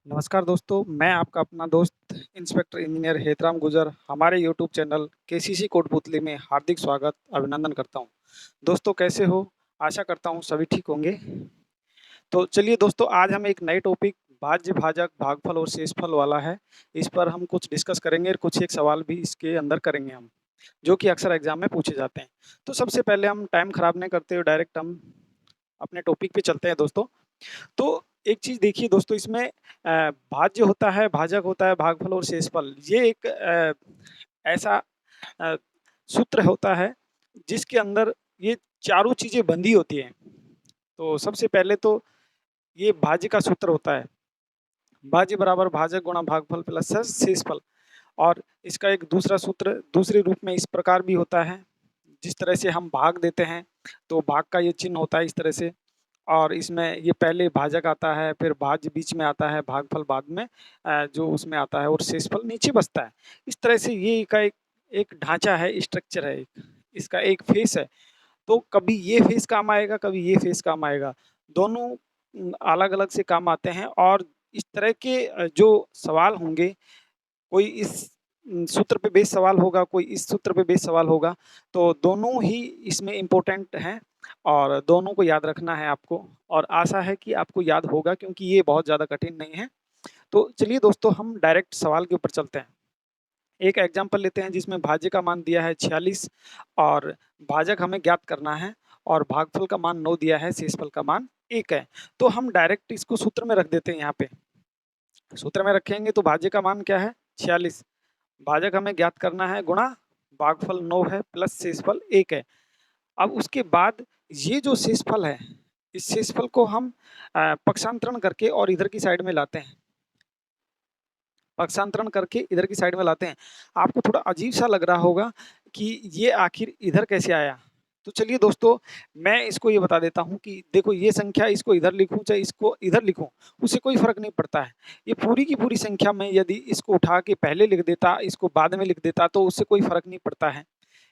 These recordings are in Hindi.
नमस्कार दोस्तों, मैं आपका अपना दोस्त इंस्पेक्टर इंजीनियर हेतराम गुजर हमारे यूट्यूब चैनल केसीसी कोटपुतली में हार्दिक स्वागत अभिनंदन करता हूं। दोस्तों कैसे हो? आशा करता हूं सभी ठीक होंगे। तो चलिए दोस्तों, आज हम एक नए टॉपिक भाज्य, भाजक, भागफल और शेषफल वाला है। इस पर हम कुछ डिस्कस करेंगे और कुछ एक सवाल भी इसके अंदर करेंगे हम, जो कि अक्सर एग्जाम में पूछे जाते हैं। तो सबसे पहले हम टाइम खराब नहीं करते हुए डायरेक्ट हम अपने टॉपिक पे चलते हैं दोस्तों। तो एक चीज़ देखिए दोस्तों, इसमें भाज्य होता है, भाजक होता है, भागफल और शेषफल। ये एक ऐसा अ, सूत्र होता है जिसके अंदर ये चारों चीज़ें बंधी होती हैं। तो सबसे पहले तो ये भाज्य का सूत्र होता है। भाज्य बराबर भाजक गुणा भागफल प्लस शेषफल। और इसका एक दूसरा सूत्र दूसरे रूप में इस प्रकार भी होता है, जिस तरह से हम भाग देते हैं, तो भाग का ये चिन्ह होता है इस तरह से। और इसमें ये पहले भाजक आता है, फिर भाज्य बीच में आता है, भागफल बाद में जो उसमें आता है और शेषफल नीचे बचता है। इस तरह से ये का एक एक ढांचा है, स्ट्रक्चर है, इसका एक फेस है। तो कभी ये फेस काम आएगा, कभी ये फेस काम आएगा। दोनों अलग-अलग से काम आते हैं। और इस तरह के जो सवाल होंगे, कोई इस सूत्र पे बेस्ड सवाल होगा, कोई इस सूत्र पे बेस्ड सवाल होगा, तो दोनों ही इसमें इम्पोर्टेंट हैं और दोनों को याद रखना है आपको। और आशा है कि आपको याद होगा, क्योंकि ये बहुत ज़्यादा कठिन नहीं है। तो चलिए दोस्तों, हम डायरेक्ट सवाल के ऊपर चलते हैं। एक एग्जांपल लेते हैं जिसमें भाज्य का मान दिया है 46 और भाजक हमें ज्ञात करना है, और भागफल का मान 9 दिया है, शेषफल का मान 1 है। तो हम डायरेक्ट इसको सूत्र में रख देते हैं यहाँ पे। सूत्र में रखेंगे तो भाज्य का मान क्या है? 46। भाजक हमें ज्ञात करना है गुणा भागफल 9 है प्लस शेषफल 1 है। अब उसके बाद ये जो शेषफल है, इस शेषफल को हम पक्षांतरण करके और इधर की साइड में लाते हैं। पक्षांतरण करके इधर की साइड में लाते हैं। आपको थोड़ा अजीब सा लग रहा होगा कि ये आखिर इधर कैसे आया? तो चलिए दोस्तों, मैं इसको ये बता देता हूँ कि देखो, ये संख्या इसको इधर लिखूँ चाहे इसको इधर लिखूँ, उससे कोई फ़र्क नहीं पड़ता है। ये पूरी की पूरी संख्या में यदि इसको उठा के पहले लिख देता, इसको बाद में लिख देता, तो उससे कोई फ़र्क नहीं पड़ता है।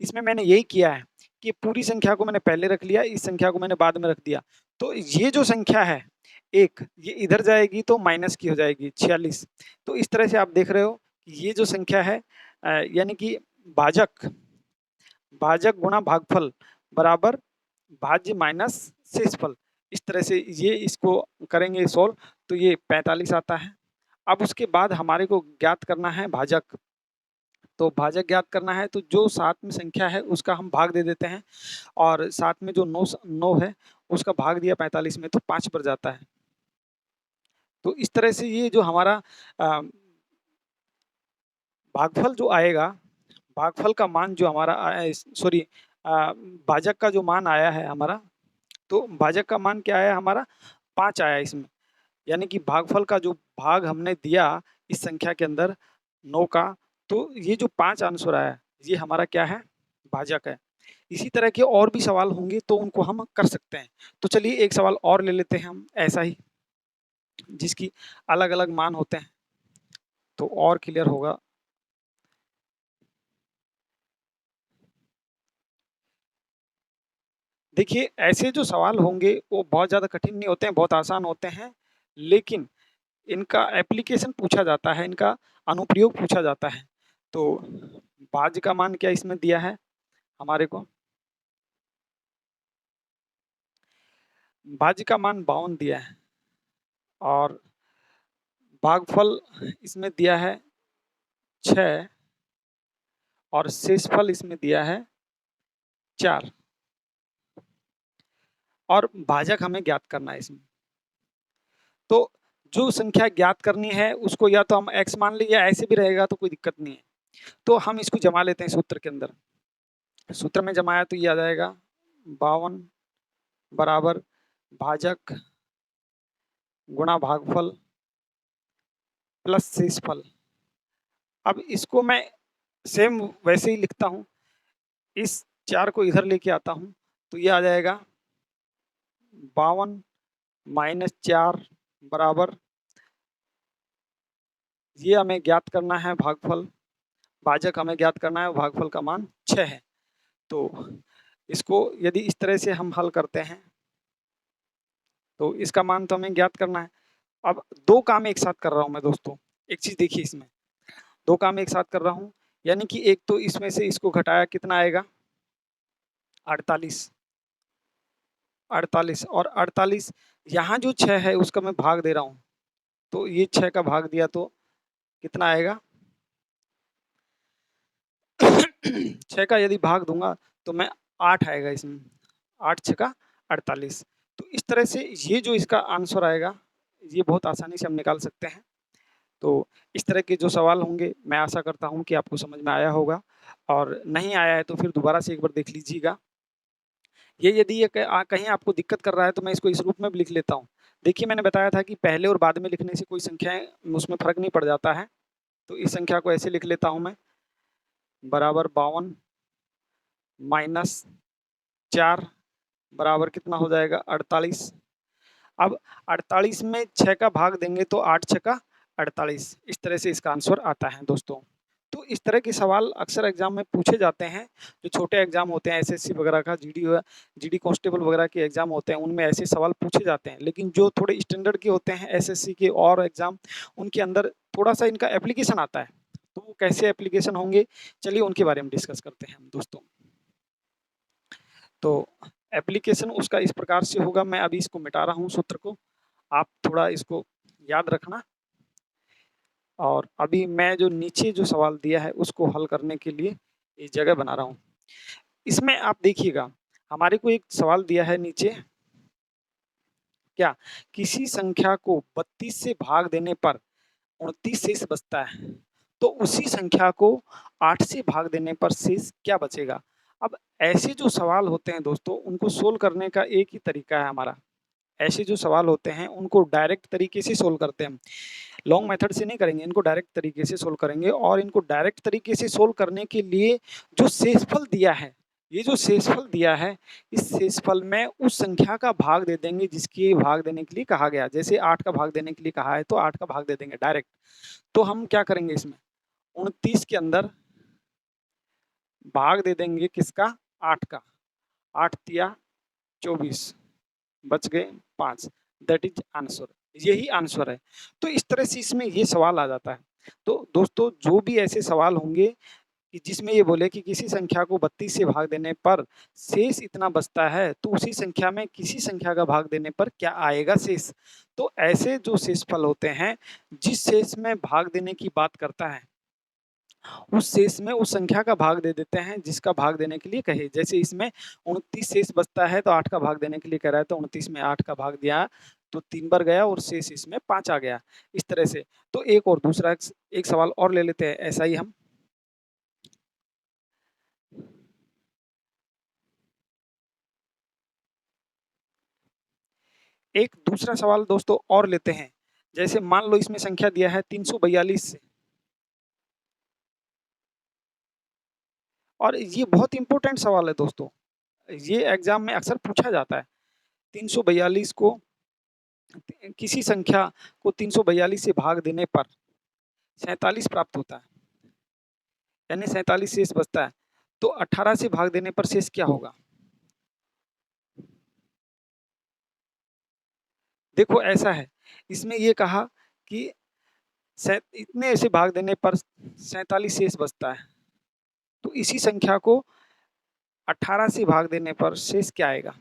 इसमें मैंने यही किया है कि पूरी संख्या को मैंने पहले रख लिया, इस संख्या को मैंने बाद में रख दिया। तो ये जो संख्या है 1, ये इधर जाएगी तो माइनस की हो जाएगी 46। तो इस तरह से आप देख रहे हो कि ये जो संख्या है यानी कि भाजक भाजक गुणा भागफल बराबर भाज्य माइनस शेषफल। इस तरह से ये इसको करेंगे सोल्व, तो ये 45 आता है। अब उसके बाद हमारे को ज्ञात करना है भाजक। तो भाजक ज्ञात करना है, तो जो साथ में संख्या है उसका हम भाग दे देते हैं, और साथ में जो 9 है उसका भाग दिया 45 में, तो 5 पर जाता है। तो इस तरह से ये जो हमारा भागफल जो आएगा, भागफल का मान जो हमारा सॉरी, भाजक का जो मान आया है हमारा, तो भाजक का मान क्या आया हमारा? 5 आया इसमें। यानी कि भागफल का जो भाग हमने दिया इस संख्या के अंदर 9 का, तो ये जो 5 आंसर आया, ये हमारा क्या है? भाजक है। इसी तरह के और भी सवाल होंगे तो उनको हम कर सकते हैं। तो चलिए एक सवाल और ले लेते हैं हम ऐसा ही, जिसकी अलग-अलग मान होते हैं, तो और क्लियर होगा। देखिए, ऐसे जो सवाल होंगे वो बहुत ज़्यादा कठिन नहीं होते हैं, बहुत आसान होते हैं, लेकिन इनका एप्लीकेशन पूछा जाता है, इनका अनुप्रयोग पूछा जाता है। तो भाज्य का मान क्या इसमें दिया है हमारे को? भाज्य का मान 52 दिया है, और भागफल इसमें दिया है 6, और शेषफल इसमें दिया है 4, और भाजक हमें ज्ञात करना है इसमें। तो जो संख्या ज्ञात करनी है उसको या तो हम x मान लें, या ऐसे भी रहेगा तो कोई दिक्कत नहीं है। तो हम इसको जमा लेते हैं सूत्र के अंदर। सूत्र में जमाया तो ये आ जाएगा 52 बराबर भाजक गुणा भागफल प्लस शेषफल। अब इसको मैं सेम वैसे ही लिखता हूँ, इस 4 को इधर लेके आता हूँ, तो ये आ जाएगा 52 माइनस 4 बराबर, ये हमें ज्ञात करना है भागफल, भाजक हमें ज्ञात करना है, भागफल का मान 6 है। तो इसको यदि इस तरह से हम हल करते हैं, तो इसका मान तो हमें ज्ञात करना है। अब 2 काम एक साथ कर रहा हूँ मैं दोस्तों, एक चीज़ देखिए इसमें, 2 काम एक साथ कर रहा हूँ, यानी कि एक तो इसमें से इसको घटाया कितना आएगा 48, 48 और 48 यहाँ जो 6 है उसका मैं भाग दे रहा हूँ, तो ये 6 का भाग दिया तो कितना आएगा 6 का यदि भाग दूँगा तो मैं 8 आएगा इसमें, 8 छक्का 48। तो इस तरह से ये जो इसका आंसर आएगा, ये बहुत आसानी से हम निकाल सकते हैं। तो इस तरह के जो सवाल होंगे, मैं आशा करता हूँ कि आपको समझ में आया होगा और नहीं आया है तो फिर दोबारा से एक बार देख लीजिएगा। ये यदि ये कहीं आपको दिक्कत कर रहा है तो मैं इसको इस रूप में भी लिख लेता हूँ। देखिए मैंने बताया था कि पहले और बाद में लिखने से कोई संख्याएँ उसमें फ़र्क नहीं पड़ जाता है। तो इस संख्या को ऐसे लिख लेता हूँ मैं, बराबर 52 माइनस 4 बराबर कितना हो जाएगा 48। अब 48 में 6 का भाग देंगे तो 8 छक्का 48, इस तरह से इसका आंसर आता है दोस्तों। तो इस तरह के सवाल अक्सर एग्जाम में पूछे जाते हैं, जो छोटे एग्जाम होते हैं एसएससी वगैरह का, जीडी कांस्टेबल वगैरह के एग्जाम होते हैं, उनमें ऐसे सवाल पूछे जाते हैं। लेकिन जो थोड़े स्टैंडर्ड के होते हैं एसएससी के और एग्जाम, उनके अंदर थोड़ा-सा इनका एप्लीकेशन आता है। तो वो कैसे एप्लीकेशन होंगे, चलिए उनके बारे में डिस्कस करते हैं हम दोस्तों। तो एप्लीकेशन उसका इस प्रकार से होगा, मैं अभी इसको मिटा रहा हूँ सूत्र को, आप थोड़ा इसको याद रखना। और अभी मैं जो नीचे जो सवाल दिया है उसको हल करने के लिए ये जगह बना रहा हूँ। इसमें आप देखिएगा, हमारे को एक सवाल दिया है नीचे, क्या किसी संख्या को 32 से भाग देने पर 29 शेष बचता है, तो उसी संख्या को 8 से भाग देने पर शेष क्या बचेगा। अब ऐसे जो सवाल होते हैं दोस्तों, उनको सोल्व करने का एक ही तरीका है हमारा। ऐसे जो सवाल होते हैं उनको डायरेक्ट तरीके से सोल्व करते हैं, लॉन्ग मेथड से नहीं करेंगे, इनको डायरेक्ट तरीके से सोल्व करेंगे। और इनको डायरेक्ट तरीके से सोल्व करने के लिए जो शेषफल दिया है, ये जो शेषफल दिया है, इस शेषफल में उस संख्या का भाग दे देंगे जिसकी भाग देने के लिए कहा गया। जैसे 8 का भाग देने के लिए कहा है तो 8 का भाग दे देंगे डायरेक्ट। तो हम क्या करेंगे इसमें, 29 के अंदर भाग दे देंगे किसका, 8 का, 8 तिया 24, बच गए 5, दैट इज आंसर, यही आंसर है। तो इस तरह से इसमें ये सवाल आ जाता है। तो दोस्तों जो भी ऐसे सवाल होंगे कि जिसमें ये बोले कि किसी संख्या को 32 से भाग देने पर शेष इतना बचता है, तो उसी संख्या में किसी संख्या का भाग देने पर क्या आएगा शेष। तो ऐसे जो शेषफल होते हैं, जिस शेष में भाग देने की बात करता है, उस शेष में उस संख्या का भाग दे देते हैं जिसका भाग देने के लिए कहे। जैसे इसमें 29 शेष बचता है तो 8 का भाग देने के लिए कह रहा है, तो 29 में 8 का भाग दिया तो 3 बार गया और शेष इसमें 5 आ गया, इस तरह से। तो एक और दूसरा एक सवाल और ले लेते हैं ऐसा ही हम। एक दूसरा सवाल दोस्तों और लेते हैं। जैसे मान लो इसमें संख्या दिया है 342 से, और ये बहुत इंपॉर्टेंट सवाल है दोस्तों, ये एग्जाम में अक्सर पूछा जाता है। 342 को, किसी संख्या को 342 से भाग देने पर 47 प्राप्त होता है, यानी 47 शेष बचता है। तो 18 से भाग देने पर शेष क्या होगा। देखो ऐसा है, इसमें ये कहा कि इतने से भाग देने पर 47 शेष बचता है, तो इसी संख्या को 18 से भाग देने पर शेष क्या आएगा।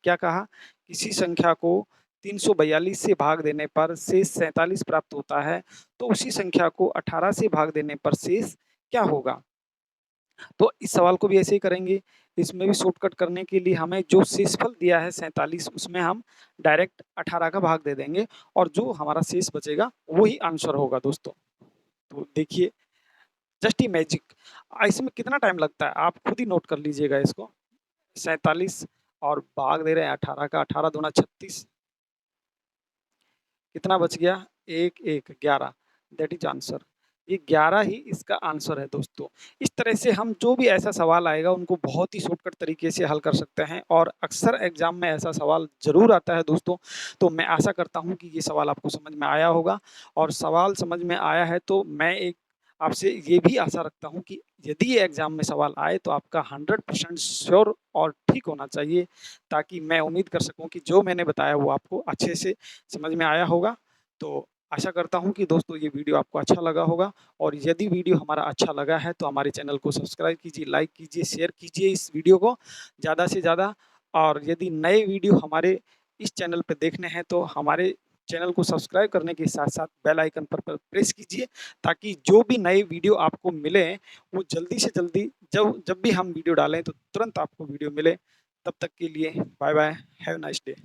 क्या कहा, किसी संख्या को 342 से भाग देने पर शेष 47 प्राप्त होता है, तो उसी संख्या को 18 से भाग देने पर शेष क्या होगा। तो इस सवाल को भी ऐसे ही करेंगे। इसमें भी शॉर्टकट करने के लिए हमें जो शेषफल दिया है 47, उसमें हम डायरेक्ट 18 का भाग दे देंगे और जो हमारा शेष बचेगा वही आंसर होगा दोस्तों। तो देखिए, जस्ट ही मैजिक। इसमें कितना टाइम लगता है आप खुद ही नोट कर लीजिएगा इसको। 47 और भाग दे रहे हैं 18 का, 18 दूना 36, कितना बच गया, 1 1 11, दैट इज आंसर। ये 11 ही इसका आंसर है दोस्तों। इस तरह से हम जो भी ऐसा सवाल आएगा उनको बहुत ही शॉर्टकट तरीके से हल कर सकते हैं, और अक्सर एग्जाम में ऐसा सवाल ज़रूर आता है दोस्तों। तो मैं आशा करता हूँ कि ये सवाल आपको समझ में आया होगा, और सवाल समझ में आया है तो मैं एक आपसे ये भी आशा रखता हूँ कि यदि ये एग्जाम में सवाल आए तो आपका 100% श्योर और ठीक होना चाहिए, ताकि मैं उम्मीद कर सकूँ कि जो मैंने बताया वो आपको अच्छे से समझ में आया होगा। तो आशा करता हूँ कि दोस्तों ये वीडियो आपको अच्छा लगा होगा, और यदि वीडियो हमारा अच्छा लगा है तो हमारे चैनल को सब्सक्राइब कीजिए, लाइक कीजिए, शेयर कीजिए इस वीडियो को ज़्यादा से ज़्यादा। और यदि नए वीडियो हमारे इस चैनल पे देखने हैं तो हमारे चैनल को सब्सक्राइब करने के साथ-साथ बेल आइकन पर प्रेस कीजिए, ताकि जो भी नए वीडियो आपको मिले वो जल्दी से जल्दी, जब जब भी हम वीडियो डालें तो तुरंत आपको वीडियो मिले। तब तक के लिए bye bye, have a nice day.